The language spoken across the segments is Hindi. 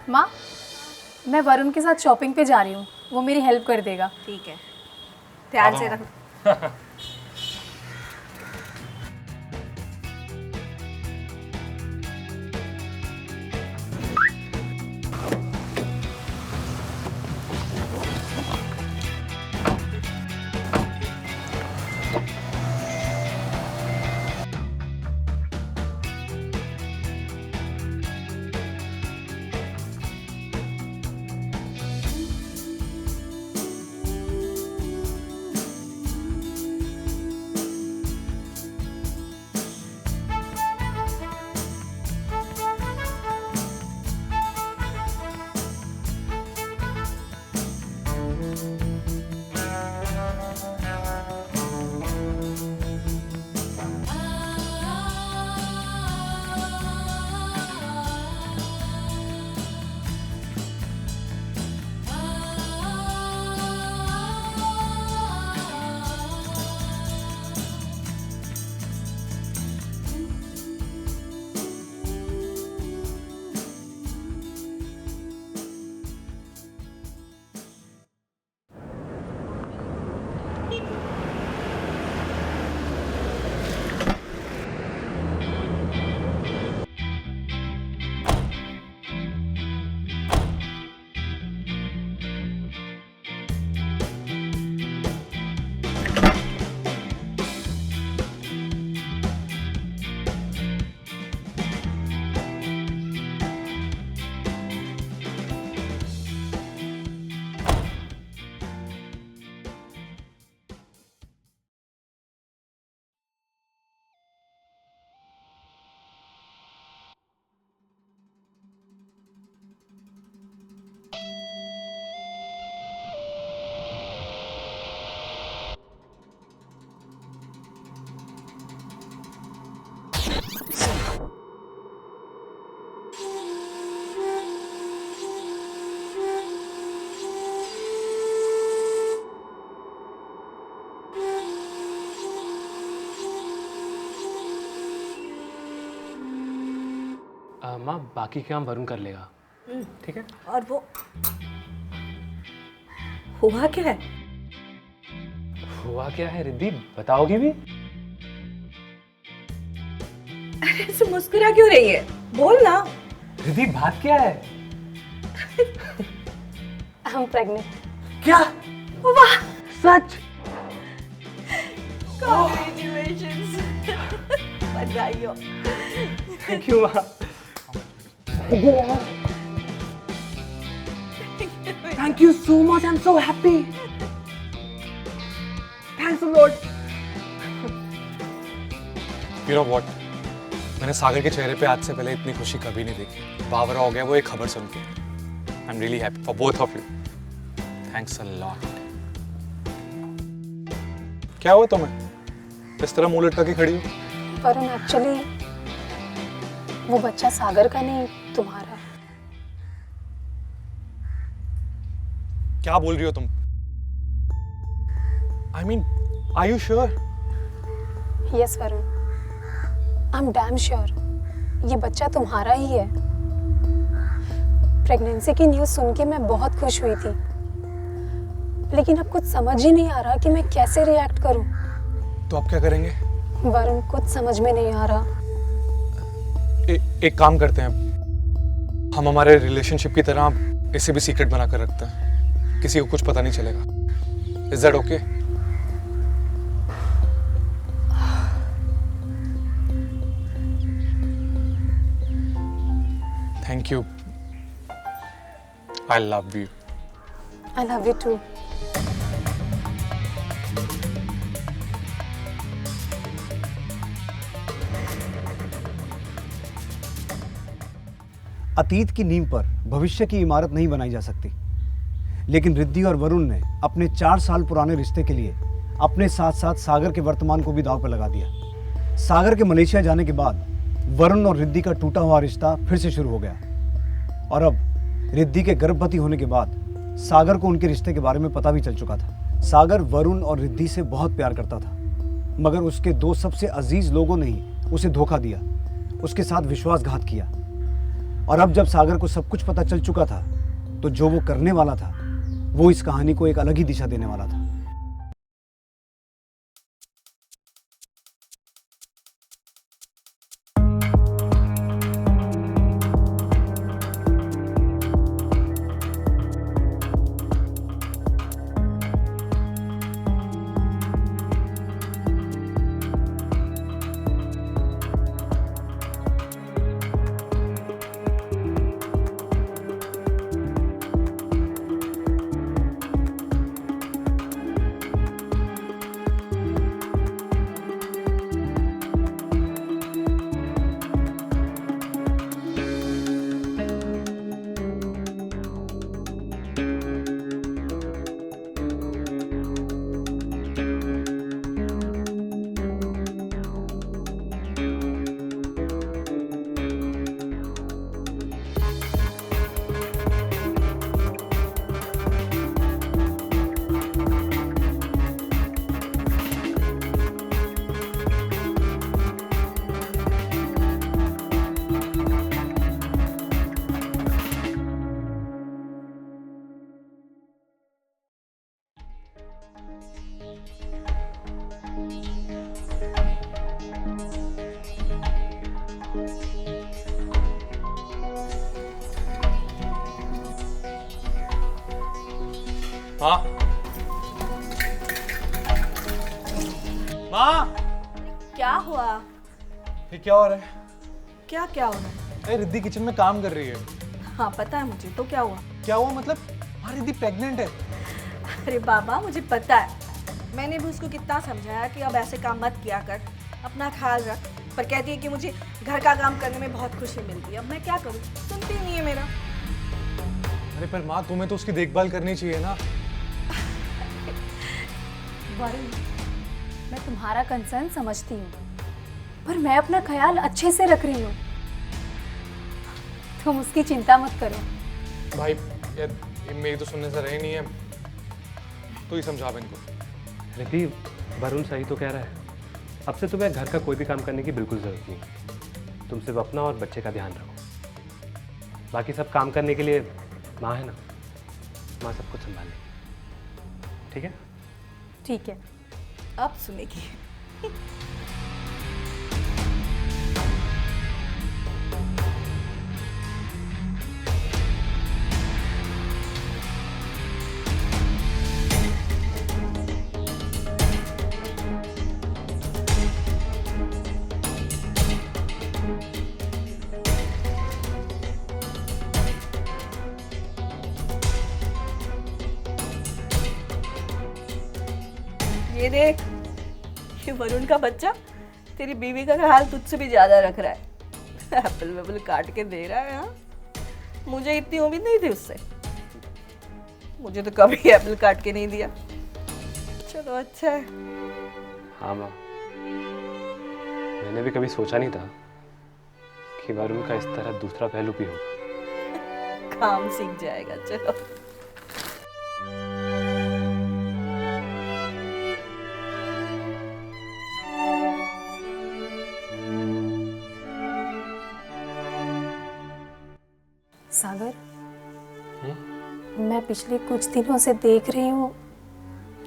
माँ, मैं वरुण के साथ शॉपिंग पे जा रही हूँ, वो मेरी हेल्प कर देगा। ठीक है, ध्यान से रख। माँ, बाकी काम वरुण कर लेगा। ठीक है। और वो हुआ क्या है? हुआ क्या है रिद्धि, बताओगी भी? अरे ऐसे मुस्कुरा क्यों रही है? बोल ना। रिद्धि, बात क्या है? I'm pregnant। क्या? वाह, सच? कांग्रेचुलेशंस। बधाई हो। थैंक यू माँ। Thank you so much. I'm so happy. Thanks a lot. You know what? मैंने सागर के चेहरे पे आज से पहले इतनी खुशी कभी नहीं देखी। बावरा हो गया वो एक खबर सुन के। I'm really happy for both of you. Thanks a lot. क्या हुआ तुम्हें? इस तरह मुंह लटका के खड़ी हो? वरुण, एक्चुअली वो बच्चा सागर का नहीं, तुम्हारा है। क्या बोल रही हो तुम? I mean, are you sure? Yes, Varun, I'm damn sure ये बच्चा तुम्हारा ही है। प्रेगनेंसी की न्यूज़ सुन के मैं बहुत खुश हुई थी, लेकिन अब कुछ समझ ही नहीं आ रहा कि मैं कैसे रिएक्ट करूं। तो अब क्या करेंगे? वरुण, कुछ समझ में नहीं आ रहा। एक काम करते हैं, हम हमारे रिलेशनशिप की तरह इसे भी सीक्रेट बना कर रखते हैं, किसी को कुछ पता नहीं चलेगा। Is that okay? Thank you. I love you. I love you too. अतीत की नींव पर भविष्य की इमारत नहीं बनाई जा सकती, लेकिन रिद्धि और वरुण ने अपने 4 साल पुराने रिश्ते के लिए अपने साथ साथ सागर के वर्तमान को भी दांव पर लगा दिया। सागर के मलेशिया जाने के बाद वरुण और रिद्धि का टूटा हुआ रिश्ता फिर से शुरू हो गया, और अब रिद्धि के गर्भवती होने के बाद सागर को उनके रिश्ते के बारे में पता भी चल चुका था। सागर वरुण और रिद्धि से बहुत प्यार करता था, मगर उसके 2 सबसे अजीज लोगों ने ही उसे धोखा दिया, उसके साथ विश्वासघात किया, और अब जब सागर को सब कुछ पता चल चुका था तो जो वो करने वाला था वो इस कहानी को एक अलग ही दिशा देने वाला था। माँ, माँ, क्या हुआ? ये क्या हो रहा है? क्या क्या हो रहा है? अरे रिद्धि किचन में काम कर रही है। हाँ पता है मुझे, तो क्या हुआ? क्या हुआ मतलब? हाँ रिद्धि प्रेग्नेंट है। अरे बाबा मुझे पता है, मैंने भी उसको कितना समझाया कि अब ऐसे काम मत किया कर, अपना ख्याल रख, पर कहती है कि मुझे घर का काम करने में बहुत खुशी मिलती है। अब मैं क्या करूँ, सुनती नहीं है मेरा। अरे पर माँ तुम्हें तो उसकी देखभाल करनी चाहिए ना। वरुण, मैं तुम्हारा कंसर्न समझती हूँ, पर मैं अपना ख्याल अच्छे से रख रही हूँ। तुम उसकी चिंता मत करो। भाई यार ये मेरी तो सुनने से रही नहीं है, तो ही समझा इनको। रिद्धि, वरुण सही तो कह रहा है। अब से तुम्हें घर का कोई भी काम करने की बिल्कुल ज़रूरत नहीं। तुम सिर्फ अपना और बच्चे का ध्यान रखो। बाकी सब काम करने के लिए माँ है ना, माँ सब कुछ संभाल लेगी। ठीक है? ठीक है। अब सुनेगी। ये देख, ये वरुण का बच्चा तेरी बीवी का ख्याल तुझसे भी ज्यादा रख रहा है। एप्पल वेप्पल काट के दे रहा है। हाँ, मुझे इतनी उम्मीद नहीं थी उससे। मुझे तो कभी एप्पल काट के नहीं दिया। चलो अच्छा है। हाँ माँ, मैंने भी कभी सोचा नहीं था कि वरुण का इस तरह दूसरा पहलू भी होगा। काम सीख जाएगा। चलो सागर, मैं पिछले कुछ दिनों से देख रही हूँ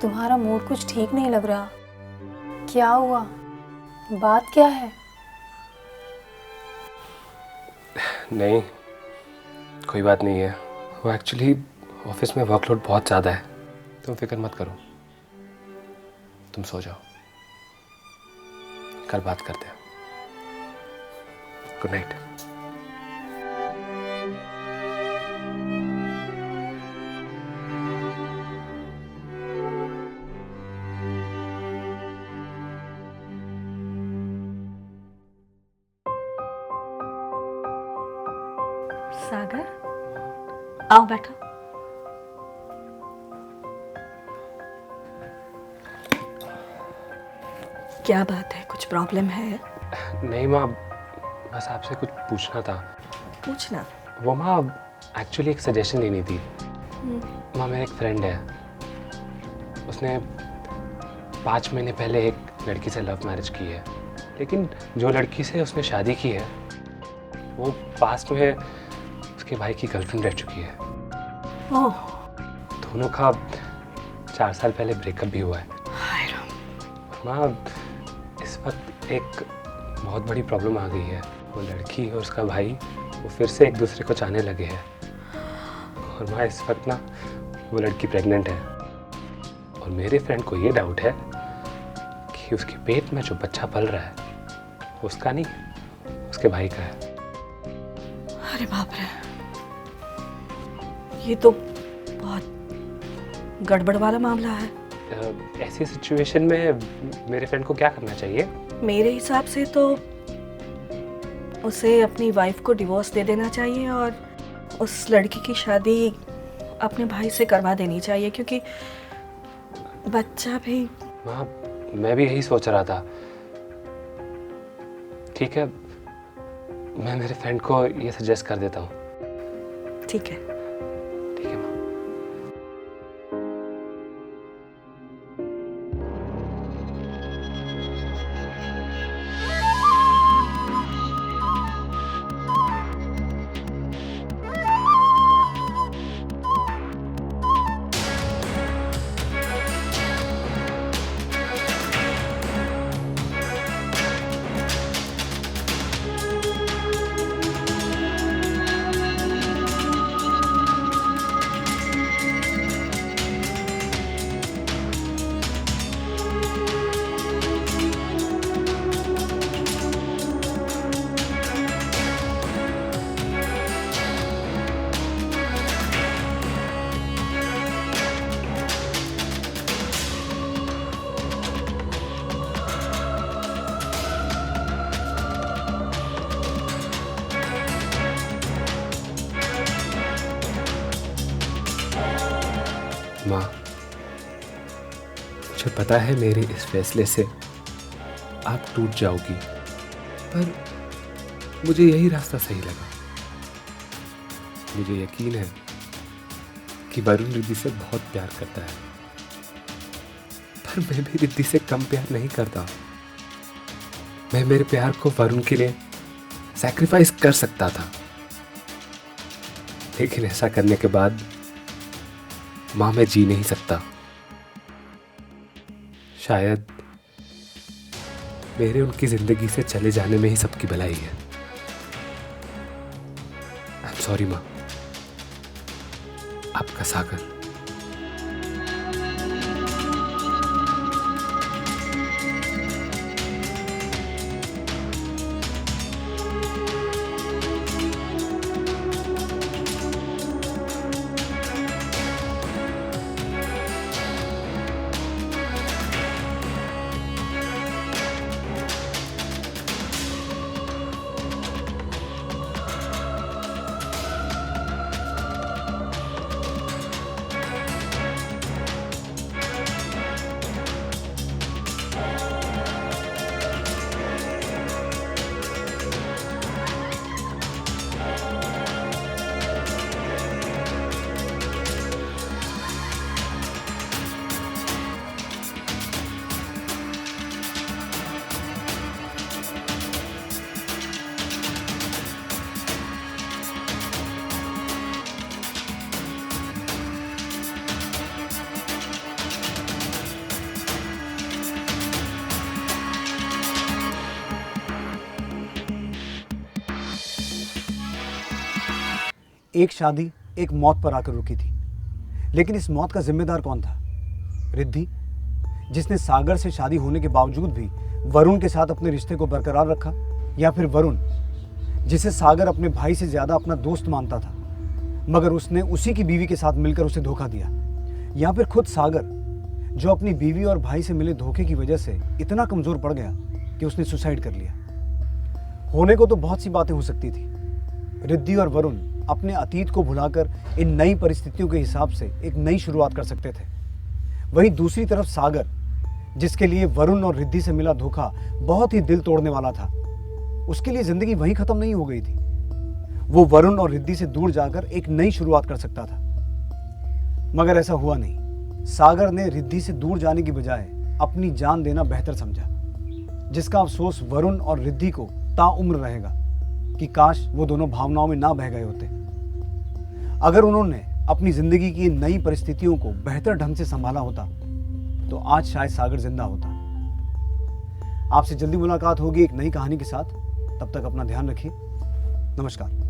तुम्हारा मूड कुछ ठीक नहीं लग रहा। क्या हुआ? बात क्या है? नहीं, कोई बात नहीं है। वो एक्चुअली ऑफिस में वर्कलोड बहुत ज़्यादा है। तुम फिक्र मत करो, तुम सो जाओ, कल बात करते हैं। Good night. सागर, आओ बैठो। क्या बात है, कुछ प्रॉब्लम है? नहीं माँ, बस आपसे कुछ पूछना था। पूछना? वो माँ एक्चुअली एक सजेशन लेनी थी। माँ मेरा एक फ्रेंड है, उसने 5 महीने पहले एक लड़की से लव मैरिज की है, लेकिन जो लड़की से उसने शादी की है वो पास्ट में उसके भाई की गर्लफ्रेंड रह चुकी है। ओह, दोनों का 4 साल पहले ब्रेकअप भी हुआ है। हाय राम। माँ, इस वक्त एक बहुत बड़ी प्रॉब्लम आ गई है। वो लड़की और उसका भाई वो फिर से एक दूसरे को चाहने लगे हैं। और माँ, इस वक्त ना वो लड़की प्रेग्नेंट है और मेरे फ्रेंड को ये डाउट है कि उसके पेट में जो बच्चा पल रहा है उसका नहीं, उसके भाई का है। अरे बाप रे, ये तो बहुत गड़बड़ वाला मामला है। ऐसी सिचुएशन में मेरे फ्रेंड को क्या करना चाहिए? मेरे हिसाब से तो उसे अपनी वाइफ को डिवोर्स दे देना चाहिए और उस लड़की की शादी अपने भाई से करवा देनी चाहिए, क्योंकि बच्चा भी। हाँ, मैं भी यही सोच रहा था। ठीक है, मैं मेरे फ्रेंड को ये सजेस्ट कर देता हूँ। ठीक है। ठीक है माँ। माँ, मुझे पता है मेरे इस फैसले से आप टूट जाओगी, पर मुझे यही रास्ता सही लगा। मुझे यकीन है कि वरुण रिद्धि से बहुत प्यार करता है, पर मैं भी रिद्धि से कम प्यार नहीं करता। मैं मेरे प्यार को वरुण के लिए सैक्रिफाइस कर सकता था, लेकिन ऐसा करने के बाद माँ, मैं जी नहीं सकता। शायद मेरे उनकी जिंदगी से चले जाने में ही सबकी भलाई है। आई एम सॉरी माँ। आपका सागर। एक शादी एक मौत पर आकर रुकी थी, लेकिन इस मौत का जिम्मेदार कौन था? रिद्धि, जिसने सागर से शादी होने के बावजूद भी वरुण के साथ अपने रिश्ते को बरकरार रखा, या फिर वरुण, जिसे सागर अपने भाई से ज्यादा अपना दोस्त मानता था, मगर उसने उसी की बीवी के साथ मिलकर उसे धोखा दिया, या फिर खुद सागर, जो अपनी बीवी और भाई से मिले धोखे की वजह से इतना कमजोर पड़ गया कि उसने सुसाइड कर लिया। होने को तो बहुत सी बातें हो सकती थी। रिद्धि और वरुण अपने अतीत को भुलाकर इन नई परिस्थितियों के हिसाब से एक नई शुरुआत कर सकते थे। वहीं दूसरी तरफ सागर, जिसके लिए वरुण और रिद्धि से मिला धोखा बहुत ही दिल तोड़ने वाला था, उसके लिए जिंदगी वहीं खत्म नहीं हो गई थी। वो वरुण और रिद्धि से दूर जाकर एक नई शुरुआत कर सकता था, मगर ऐसा हुआ नहीं। सागर ने रिद्धि से दूर जाने की बजाय अपनी जान देना बेहतर समझा, जिसका अफसोस वरुण और रिद्धि को ताउम्र रहेगा कि काश वो दोनों भावनाओं में ना बह गए होते। अगर उन्होंने अपनी जिंदगी की इन नई परिस्थितियों को बेहतर ढंग से संभाला होता तो आज शायद सागर जिंदा होता। आपसे जल्दी मुलाकात होगी एक नई कहानी के साथ। तब तक अपना ध्यान रखिए। नमस्कार।